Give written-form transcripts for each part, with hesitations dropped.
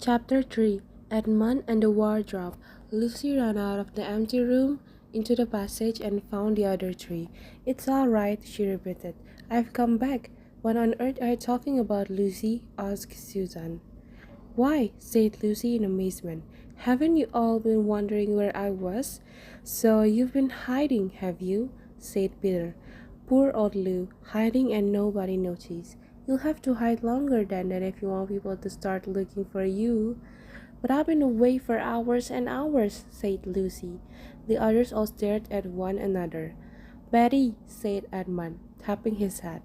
Chapter 3. Edmund and the Wardrobe. Lucy ran out of the empty room into the passage and found the other three. "It's all right," she repeated. "I've come back." "What on earth are you talking about, Lucy?" asked Susan. "Why," said Lucy in amazement, "haven't you all been wondering where I was?" "So you've been hiding, have you?" said Peter. "Poor old Lou, hiding and nobody noticed. You'll have to hide longer than that if you want people to start looking for you." "But I've been away for hours and hours," said Lucy. The others all stared at one another. "Betty," said Edmund, tapping his head.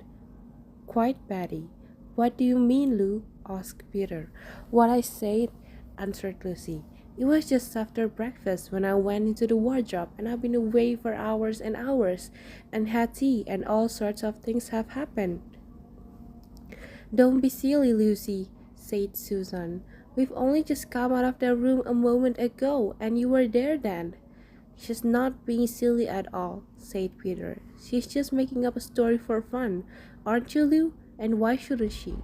"Quite Betty." "What do you mean, Lou?" asked Peter. "What I said," answered Lucy. "It was just after breakfast when I went into the wardrobe, and I've been away for hours and hours, and had tea, and all sorts of things have happened." "Don't be silly, Lucy," said Susan. "We've only just come out of the room a moment ago, and you were there then." "She's not being silly at all," said Peter. "She's just making up a story for fun. Aren't you, Lou? And why shouldn't she?"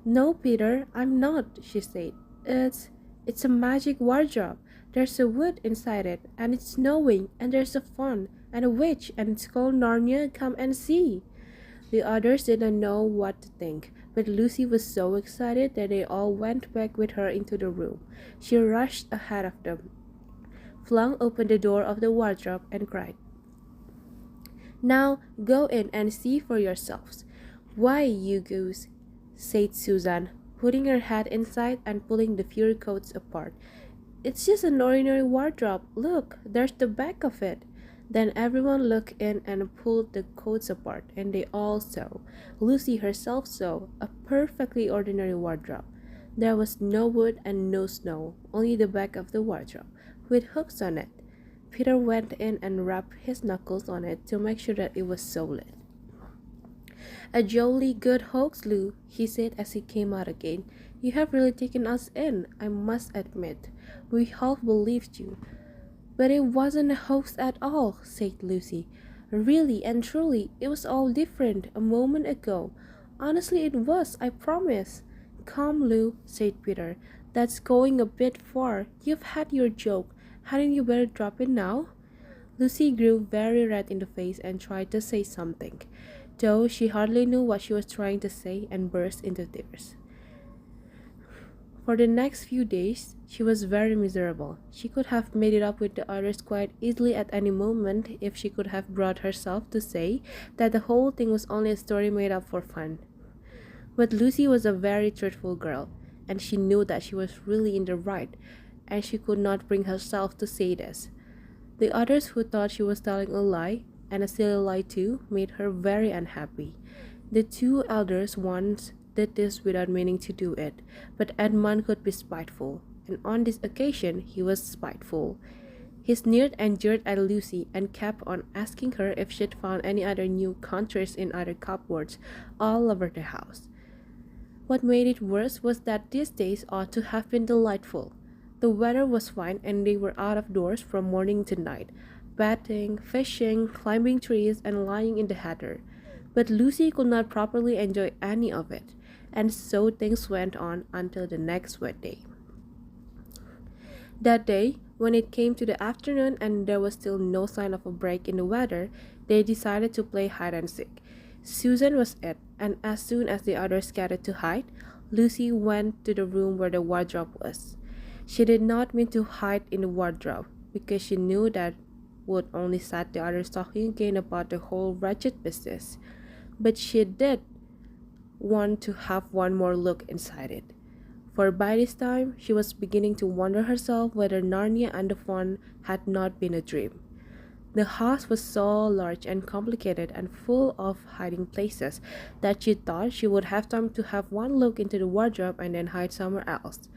"No, Peter, I'm not," she said. It's a magic wardrobe. There's a wood inside it, and it's snowing, and there's a faun and a witch, and it's called Narnia. Come and see." The others didn't know what to think, but Lucy was so excited that they all went back with her into the room. She rushed ahead of them, flung open the door of the wardrobe, and cried, "Now go in and see for yourselves." "Why, you goose," said Susan, putting her head inside and pulling the fur coats apart. "It's just an ordinary wardrobe. Look, there's the back of it." Then everyone looked in and pulled the coats apart, and they all saw, Lucy herself saw, a perfectly ordinary wardrobe. There was no wood and no snow, only the back of the wardrobe, with hooks on it. Peter went in and rapped his knuckles on it to make sure that it was solid. "A jolly good hoax, Lou," he said as he came out again. "You have really taken us in, I must admit. We half believed you." "But it wasn't a hoax at all," said Lucy. "Really and truly, it was all different a moment ago. Honestly, it was, I promise." "Come, Lou," said Peter. "That's going a bit far. You've had your joke. Hadn't you better drop it now?" Lucy grew very red in the face and tried to say something, though she hardly knew what she was trying to say, and burst into tears. For the next few days, she was very miserable. She could have made it up with the others quite easily at any moment if she could have brought herself to say that the whole thing was only a story made up for fun. But Lucy was a very truthful girl, and she knew that she was really in the right, and she could not bring herself to say this. The others who thought she was telling a lie, and a silly lie too, made her very unhappy. The two elders once did this without meaning to do it, but Edmund could be spiteful, and on this occasion he was spiteful. He sneered and jeered at Lucy and kept on asking her if she'd found any other new countries in other cupboards all over the house. What made it worse was that these days ought to have been delightful. The weather was fine and they were out of doors from morning to night, bathing, fishing, climbing trees, and lying in the heather. But Lucy could not properly enjoy any of it, and so things went on until the next wet day. That day, when it came to the afternoon and there was still no sign of a break in the weather, they decided to play hide and seek. Susan was it, and as soon as the others scattered to hide, Lucy went to the room where the wardrobe was. She did not mean to hide in the wardrobe, because she knew that would only set the others talking again about the whole wretched business. But she did want to have one more look inside it. For by this time, she was beginning to wonder herself whether Narnia and the faun had not been a dream. The house was so large and complicated and full of hiding places that she thought she would have time to have one look into the wardrobe and then hide somewhere else.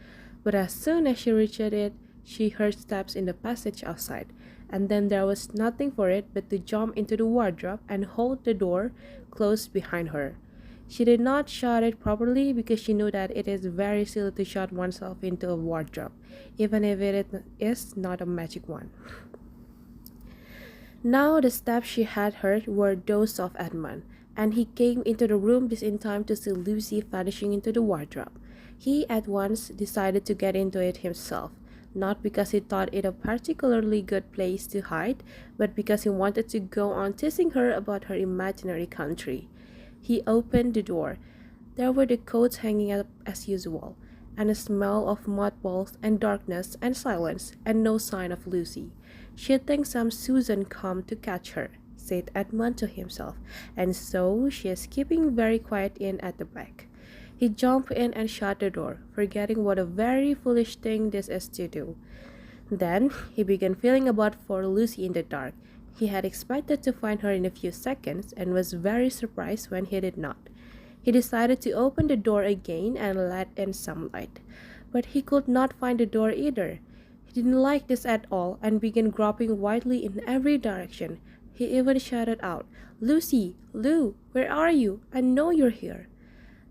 But as soon as she reached it, she heard steps in the passage outside, and then there was nothing for it but to jump into the wardrobe and hold the door closed behind her. She did not shut it properly because she knew that it is very silly to shut oneself into a wardrobe, even if it is not a magic one. Now the steps she had heard were those of Edmund, and he came into the room just in time to see Lucy vanishing into the wardrobe. He at once decided to get into it himself, not because he thought it a particularly good place to hide, but because he wanted to go on teasing her about her imaginary country. He opened the door. There were the coats hanging up as usual, and a smell of mothballs and darkness and silence, and no sign of Lucy. She'd think some Susan come to catch her, said Edmund to himself, and so she is keeping very quiet in at the back. He jumped in and shut the door, forgetting what a very foolish thing this is to do. Then he began feeling about for Lucy in the dark. He had expected to find her in a few seconds and was very surprised when he did not. He decided to open the door again and let in some light. But he could not find the door either. He didn't like this at all and began groping wildly in every direction. He even shouted out, "Lucy, Lou, where are you? I know you're here."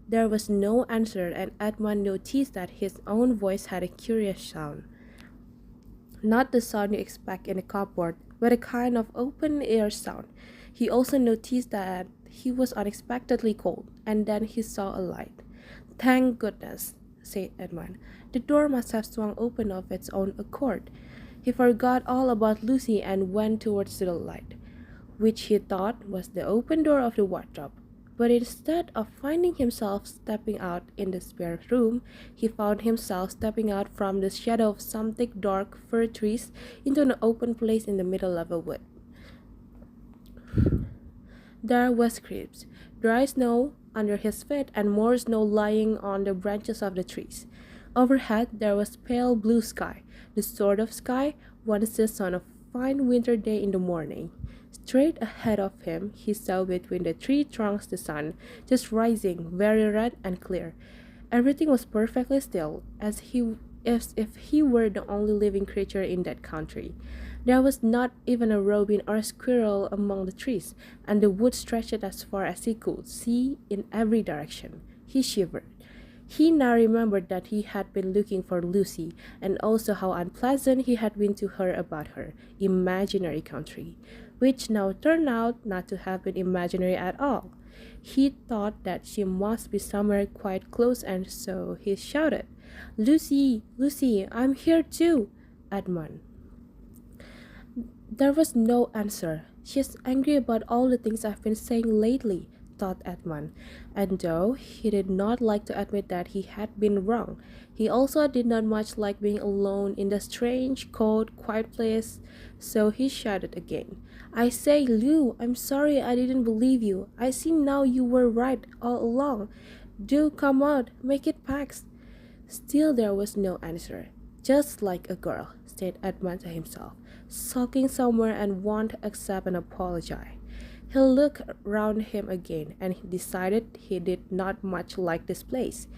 There was no answer, and Edmund noticed that his own voice had a curious sound. Not the sound you expect in a cupboard, but a kind of open-air sound. He also noticed that he was unexpectedly cold, and then he saw a light. "Thank goodness," said Edmund. "The door must have swung open of its own accord." He forgot all about Lucy and went towards the light, which he thought was the open door of the wardrobe. But instead of finding himself stepping out in the spare room, he found himself stepping out from the shadow of some thick dark fir trees into an open place in the middle of a wood. There was crisp, dry snow under his feet and more snow lying on the branches of the trees. Overhead there was pale blue sky, the sort of sky one sees on a fine winter day in the morning. Straight ahead of him, he saw between the tree trunks the sun, just rising, very red and clear. Everything was perfectly still, as if he were the only living creature in that country. There was not even a robin or a squirrel among the trees, and the wood stretched as far as he could see in every direction. He shivered. He now remembered that he had been looking for Lucy, and also how unpleasant he had been to her about her imaginary country, which now turned out not to have been imaginary at all. He thought that she must be somewhere quite close, and so he shouted, "Lucy, Lucy, I'm here too, Edmund." There was no answer. "She's angry about all the things I've been saying lately," thought Edmund, and though he did not like to admit that he had been wrong, he also did not much like being alone in the strange, cold, quiet place, so he shouted again, "I say, Lou, I'm sorry I didn't believe you. I see now you were right all along. Do come out, make it pax." Still there was no answer. "Just like a girl," said Edmund to himself, sulking somewhere and won't accept an apology. He looked round him again, and he decided he did not much like this place,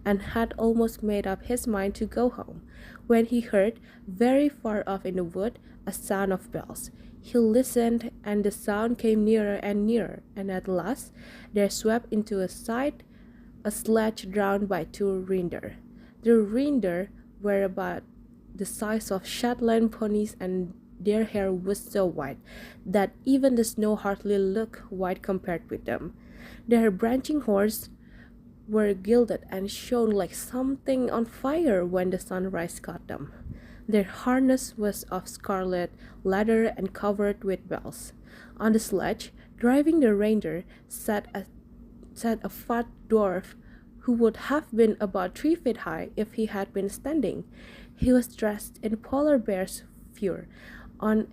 and had almost made up his mind to go home, when he heard, very far off in the wood, a sound of bells. He listened, and the sound came nearer and nearer, and at last there swept into sight a sledge drawn by two reindeer. The reindeer were about the size of Shetland ponies, and their hair was so white that even the snow hardly looked white compared with them. Their branching horns were gilded and shone like something on fire when the sunrise caught them. Their harness was of scarlet leather and covered with bells. On the sledge, driving the reindeer, sat a fat dwarf who would have been about 3 feet high if he had been standing. He was dressed in polar bear's fur. On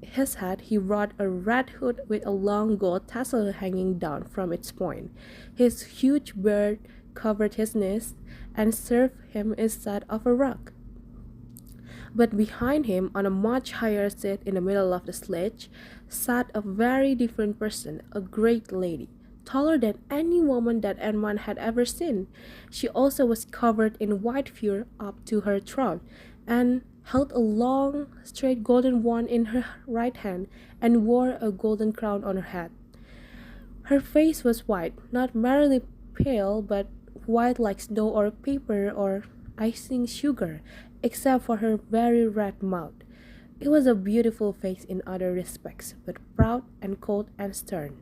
his head he wore a red hood with a long gold tassel hanging down from its point. His huge beard covered his knees and served him instead of a rug. But behind him, on a much higher seat in the middle of the sledge, sat a very different person, a great lady, taller than any woman that Edmund had ever seen. She also was covered in white fur up to her throat, and held a long, straight golden wand in her right hand, and wore a golden crown on her head. Her face was white, not merely pale, but white like snow or paper or icing sugar, except for her very red mouth. It was a beautiful face in other respects, but proud and cold and stern.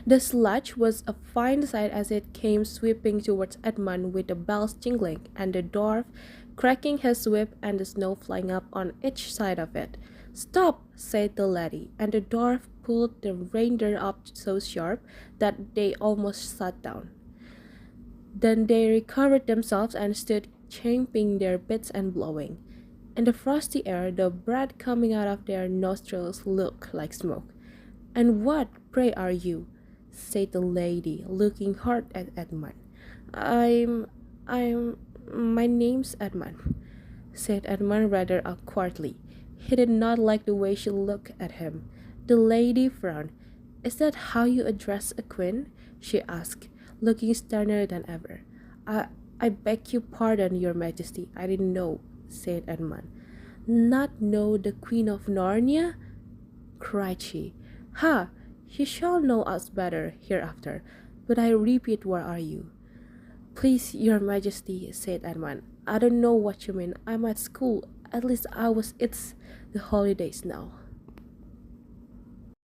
The sledge was a fine sight as it came sweeping towards Edmund with the bells jingling and the dwarf cracking his whip and the snow flying up on each side of it. "Stop!" said the lady, and the dwarf pulled the reindeer up so sharp that they almost sat down. Then they recovered themselves and stood champing their bits and blowing. In the frosty air, the breath coming out of their nostrils looked like smoke. "And what, pray, are you?" said the lady, looking hard at Edmund. I'm, my name's Edmund," said Edmund rather awkwardly. He did not like the way she looked at him. The lady frowned. "Is that how you address a queen?" she asked, looking sterner than ever. I beg your pardon, your majesty, I didn't know," said Edmund. "Not know the Queen of Narnia?" cried she. "Ha! You shall know us better hereafter. But I repeat, where are you?" "Please, your majesty," said Edmund, "I don't know what you mean. I'm at school. At least I was. It's the holidays now."